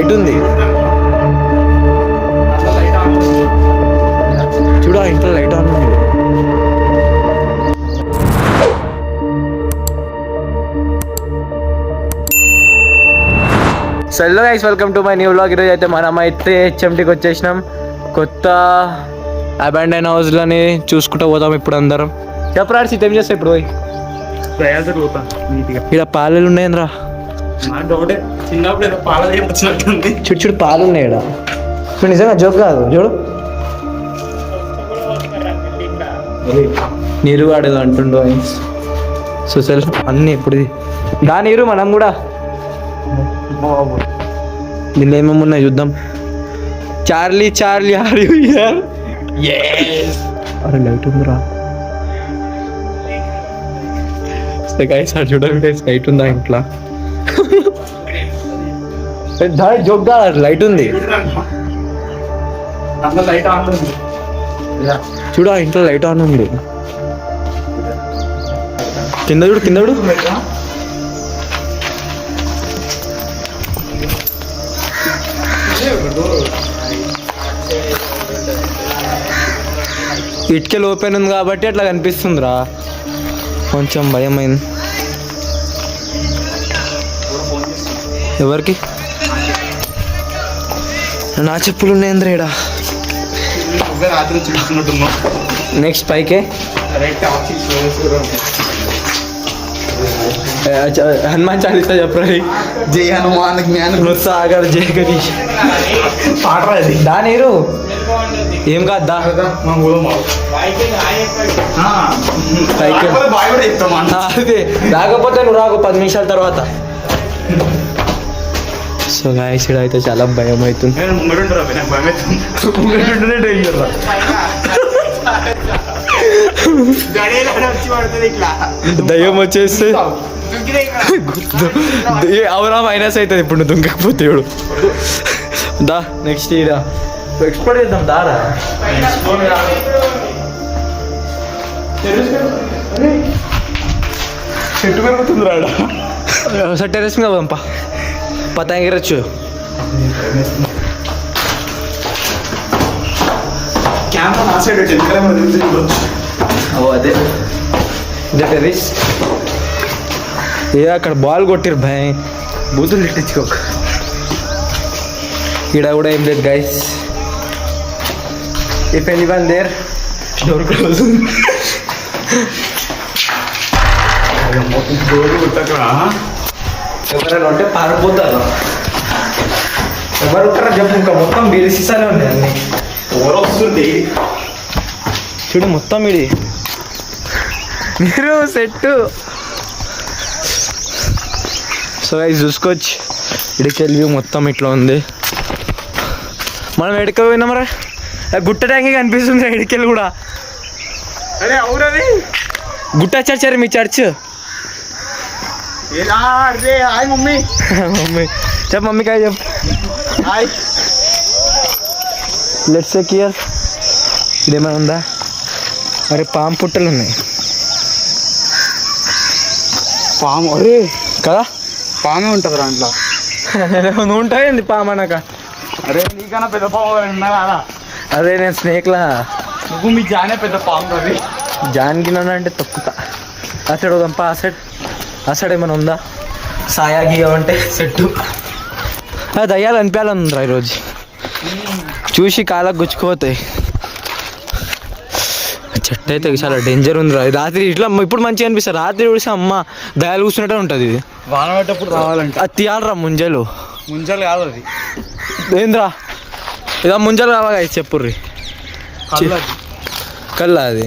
Light ఉంది చూడు, ఆ ఇంట్లో లైట్ ఆన్ ఉంది. So hello guys, welcome to my new vlog. ఈరోజు అయితే మనం అయితే హెచ్ఎంటీకి వచ్చేసినాం. కొత్త అబాండన్ హౌస్లని చూసుకుంటూ పోతాం ఇప్పుడు అందరం. చెప్పరాడు సీట్ ఏం చేస్తావు ఇప్పుడు పోయి? ఇక్కడ పాలలు ఉన్నాయంద్రా, చిన్నప్పుడు పాల వచ్చినట్టుంది. చుట్టు చుట్టు పాలు ఉన్నాయి ఇక్కడ. ఇప్పుడు నిజంగా జోక్ కాదు, చూడు నీరు వాడేది అంటుండు. సో సెల్ అన్నీ ఇప్పుడు దా నీరు మనం కూడా దీనిలో ఏమేమి ఉన్నాయి చూద్దాం. Charlie Charlie are you here? అరే లైట్ ఉందిరా. చూడండి లైట్ ఉందా ఇంట్లో? జోక్ దా, లైట్ ఉంది చూడు, ఆ ఇంట్లో లైట్ ఆన్ ఉంది. కింద చూడు, కింద చూడు. ఇటుకలు ఓపెన్ ఉంది కాబట్టి అట్లా కనిపిస్తుందిరా, కొంచెం భయం అయింది. ఎవరికి? నా చెప్పులు ఉన్నాయంద్ర ఈడ. నెక్స్ట్ పైకే హనుమాన్ చాలీసా చెప్పరా? జై హనుమాన్ జ్ఞాన సాగర్ జై గణేష్ పాటరా అది. దా నీరు ఏం కాదు దా. అదే రాకపోతే నువ్వు రాకు 10 నిమిషాల తర్వాత. సో గాయస్ ఇక్కడ అయితే చాలా భయం అవుతుంది. దయ్యం వచ్చేస్తే అవునా మైనస్ అవుతుంది ఇప్పుడు నువ్వు దుంగకపోతే. ఇప్పుడు దా నెక్స్ట్ ఇరా ఎక్స్ప్లోర్ చేద్దాం. దారా చెట్టు పెరుగుతుంది రాడా. ఒకసారి టెరెస్ మీద పంప పతంగి ఎగరచ్చు. అదే ఇదే టెరెస్. ఏ అక్కడ బాల్ కొట్టిరు భయ, బూతులు తిట్టించుకోక. ఇక్కడ కూడా ఏం లేదు guys. If anyone there, door close. ఎవరైనా ఉంటే పారిపోతారు. ఎవరు ఉంటారో చెప్పు. ఇంకా మొత్తం బీడి సీసాలే ఉన్నాయి అన్ని. ఎవరు వస్తుంది చూడు, మొత్తం ఇది మీరు సెట్. సో ఇది చూసుకోవచ్చు, ఇడికెళ్ళి మొత్తం ఇట్లా ఉంది. మనం ఎడక పోయినామరా, గుట్ట ట్యాంక్ కనిపిస్తుంది ఇడికెళ్ళి కూడా. అరే అవునది గుట్ట చర్చ్, మీ చర్చ్. Hi mummy. మమ్మీ చెప్పు, మమ్మీ కాయ చెప్పు. హాయ్. Let's check here. ఇదేమైనా ఉందా? అరే పాము పుట్టలు ఉన్నాయి. పాము? అరే కదా పామే ఉంటుంది దాంట్లో. నువ్వు ఉంటాయండి పాము అనక. అరే నీకన్నా పెద్ద పాము ఉన్నా కదా. అదే నేను స్నేక్లా. నువ్వు మీ జానే పెద్ద పాము అది. జాన్కి అంటే తొక్కుతా. ఆ సైడ్ ఒక ఆ సైడ్ ఏమైనా ఉందా? సాయాగి అంటే సెట్టు. దయ్యాలు అనిపించాలనుందిరా ఈరోజు. చూసి కాళ్ళకు గుచ్చుకుపోతాయి. చెట్టు అయితే చాలా డేంజర్ ఉంది రా. రాత్రి ఇట్లా ఇప్పుడు మంచిగా అనిపిస్తుంది. రాత్రి చూసి అమ్మ దయాలు కూర్చున్నట్టే ఉంటుంది. ఇది వాన పడ్డప్పుడు రావాలంటే అది తీయాలరా. ముంజలు కాదు అది. ఏంద్రా ఇదా ముంజలు కావాలా? చెప్పుర్రి. కళ్ళ అది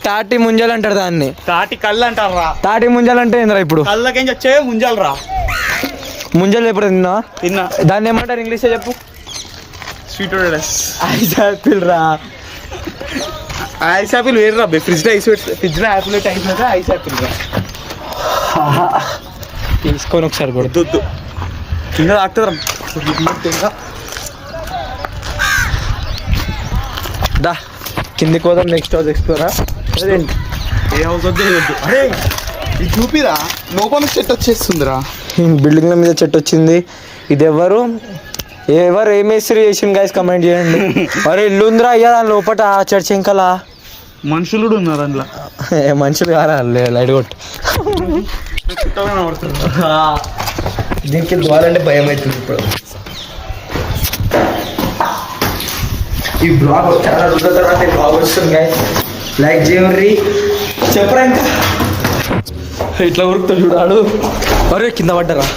తాటి ముంజలు అంటారు దాన్ని. తాటి కళ్ళు అంటారా? తాటి ముంజలు అంటే ఏంద్రా? ఇప్పుడు కళ్ళకేం వచ్చే ముంజలు రా. ముంజలు ఎప్పుడు తిన్నా? దాన్ని ఏమంటారు ఇంగ్లీష్లో చెప్పు? స్వీట్ ఐస్ యాపిల్ రా. ఐస్ యాపిల్ వేరు రా. ఫ్రిడ్జ్లో యాపిల్ ఐస్ యాపిల్ రా. తీసుకొని ఒకసారి కొడుతు కింద తాకుతుందిరా. దా కిందికి పోదాం. నెక్స్ట్ హౌస్ ఎక్స్ప్లోరా. ఏ హౌస్ వద్దు. అరే ఇది చూపిరా, లోపల చెట్టు వచ్చేస్తుందిరా. బిల్డింగ్ల మీద చెట్టు వచ్చింది. ఇది ఎవరు ఏం ఇస్త్రీ చేసింది గైస్ కమెంట్ చేయండి. అరే ఇల్లు ఉందిరా అయ్యా దాని లోపల చర్చ్ ఇంకలా మనుషులు కూడా ఉన్నారు అందులో. మనుషులు కారా లైట్ కొట్టు. దీనికి ద్వారంటే భయం అవుతుంది ఇప్పుడు. ఈ బ్లాగ్ చాలా రోజుల తర్వాత ఈ బ్లాగ్ వస్తుంది గైస్. లైక్ చేయండి. చెప్పరా ఇంకా ఇట్లా ఉరుకుతా చూడాడు. అరే కింద పడ్డరా.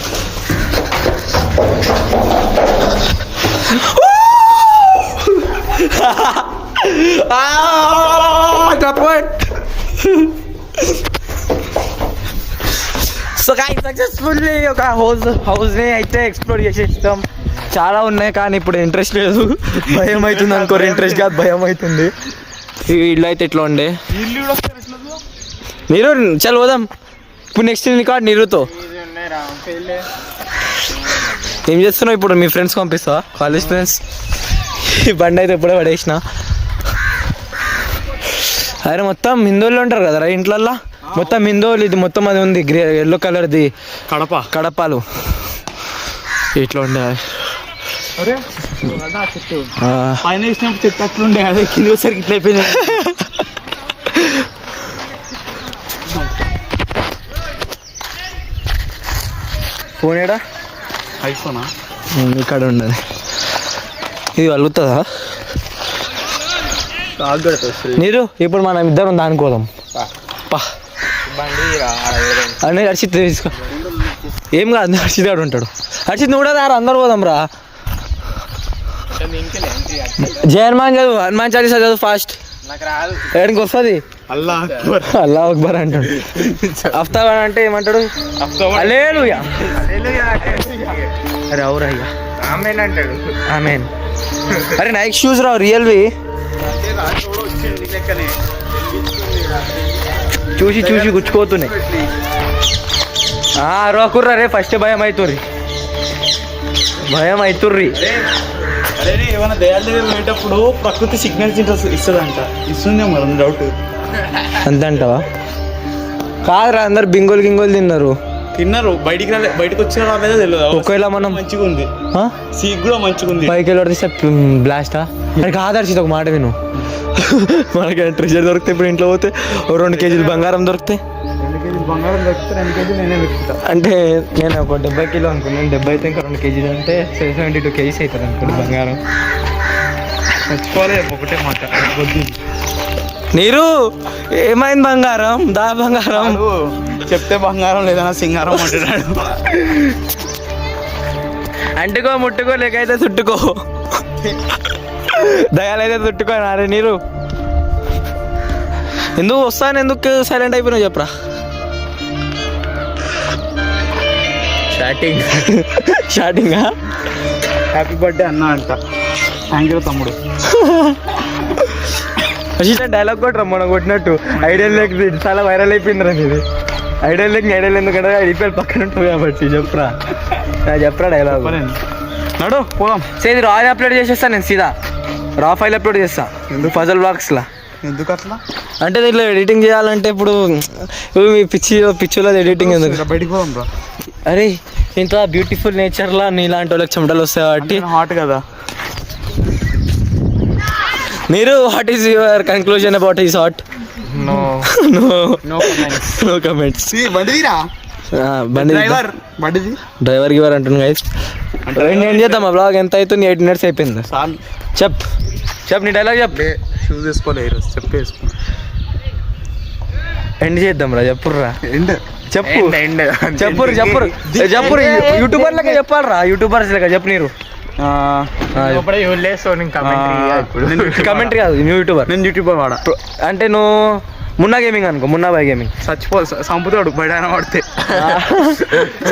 సో గైస్ సక్సెస్ఫుల్లీ ఒక హౌస్ని అయితే ఎక్స్ప్లోర్ చేసేస్తాం. చాలా ఉన్నాయి కానీ ఇప్పుడు ఇంట్రెస్ట్ లేదు. భయం అవుతుంది అనుకోరు, ఇంట్రెస్ట్ కాదు భయం అవుతుంది. ఈ ఇల్లు అయితే ఎట్లా ఉండే నీరు చల్ పోదాం. ఇప్పుడు నెక్స్ట్ కాదు నీరుతో ఏం చేస్తున్నావు ఇప్పుడు? మీ ఫ్రెండ్స్ పంపిస్తావా? College friends. ఈ బండి అయితే ఎప్పుడే పడేసిన. అరే మొత్తం హిందువులు ఉంటారు కదరా ఇంట్లల్లో, మొత్తం హిందువులు. ఇది మొత్తం అది ఉంది ఎల్లో కలర్ది కడపాలు ఇట్లా ఉండే. పైన వేసినప్పుడు చెట్టు అట్లుండే అదే కింద వచ్చరికి ఇట్లా అయిపోయింది. ఫోన్ ఏడా? ఐఫోనా? ఇక్కడ ఉండదు. ఇది వలుగుతుందా నీరు? ఇప్పుడు మనం ఇద్దరం దానికోదాం పా. అన్నీ హర్షిత్ తీసుకో. ఏం కాదు హర్షిత్ గారు ఉంటాడు. హర్షిత్ నువ్వు కూడా దారా అందరు పోదాం రా. జై హనుమాన్ చదువు, హనుమాన్ చాలీసా చదువు ఫాస్ట్. ఏడికి వస్తుంది అల్లా అక్బర్ అంటాడు. హఫ్తా అంటే ఏమంటాడు? హల్లెలూయా. అరే అవురయ్యా ఆమెన్ అంటాడు. ఆమెన్. అరే నైక్ షూస్ రావు రియల్వి. చూసి చూసి గుచ్చుకోతున్నాయి. రోకుర్రా రే. ఫస్ట్ భయం అవుతుర్రి. అరే ఏమైనా దయాల దగ్గర పోయేటప్పుడు ప్రకృతి సిగ్నల్స్ ఇస్తుందంట. ఇస్తుందే మరి డౌట్. అంతే అంటావా? కాదురా అందరు బింగోలు తిన్నారు. బయటకు వచ్చిన రాలేదో తెలియదు. ఒకవేళ మనం మంచిగా ఉంది, సీక్ కూడా మంచిగా ఉంది. పైకి వెళ్ళి బ్లాస్టా? అది కాదర్శిత ఒక మాట విను. మనకి ట్రెజర్ దొరికితే ఇప్పుడు ఇంట్లో పోతే 2 కేజీలు బంగారం దొరికితే 2 కేజీలు బంగారం దొరికితే 2 కేజీలు నేనే పెట్టుకుంటా. అంటే నేను ఒక 70 కిలో అనుకున్నాను. 70 అయితే ఇంకా 2 కేజీలు అంటే 72 కేజీస్ అవుతుంది అనుకోండి బంగారం. చచ్చిపోలే ఒకటే మాట. నీరు ఏమైంది బంగారం? బంగారం చెప్తే బంగారం లేదన్నా సింగారం అంటున్నాడు. అంటుకో ముట్టుకో లేకైతే చుట్టుకో. దయాలైతే చుట్టుకో. అరే నీరు ఎందుకు వస్తాను? ఎందుకు సైలెంట్ అయిపోయినావు చెప్పరా? షాటింగ్ హ్యాపీ బర్త్డే అన్నా అంట. థ్యాంక్ యూ తమ్ముడు. డైలాగ్ కొట్టరా మొన్న కొట్టినట్టు. ఐడియల్ లేక్ చాలా వైరల్ అయిపోయిందిరా ఇది. ఐడియల్ ఎందుకంటే ఐడిపిఎల్ పక్కన ఉంటుంది కాబట్టి. చెప్పరా డైలాగ్. నడు పోదాం. ఇది రా అప్లోడ్ చేసేస్తాను నేను. సీదా రా ఫైల్ అప్లోడ్ చేస్తా పజల్ బాక్స్లా. ఎందుకు అట్లా? అంటే దీంట్లో ఎడిటింగ్ చేయాలంటే ఇప్పుడు మీ పిచ్చిలో ఎడిటింగ్ ఎందుకు? బయటికి పోదాం రా. అరే ఇంత బ్యూటిఫుల్ నేచర్లా నీలాంటి వాళ్ళకి చెమటలు వస్తాయి కాబట్టి. హాట్ కదా మీరు. What is your conclusion about his hot? No comments. బండి డ్రైవర్ గివర్ అంటుంది గైస్. ఏం చేద్దాం ఆ బ్లాగ్ ఎంత అవుతుంది? 8 minutes అయిపోయింది. చెప్పు నీ డైలాగ్ చెప్పు. షూస్ వేసుకోలే చెప్పేసుకో. ఎండ్ చేద్దాం రా. చెప్పుర్రా చెప్పు. యూట్యూబర్ లెక్క చెప్పాలరా. యూట్యూబర్స్ లెక్క చెప్పు నీరు. కమెంటరీ కాదు యూట్యూబర్. నేను యూట్యూబర్ వాడా. అంటే నువ్వు మున్నా గేమింగ్ అనుకో. Munna bye gaming. సంపుతాడు బయట పడితే.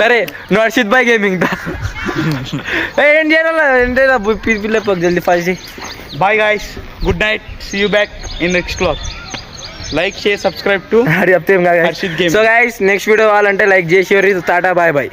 సరే నువ్వు హర్షిత్ బాయ్ గేమింగ్. ఏం చేయాలి పిల్ల జల్దీ fast. Bye guys, good night, see you back in next vlog. Like share subscribe to Harshit game. So guys next video కావాలంటే లైక్ చేసి టాటా బాయ్ బాయ్.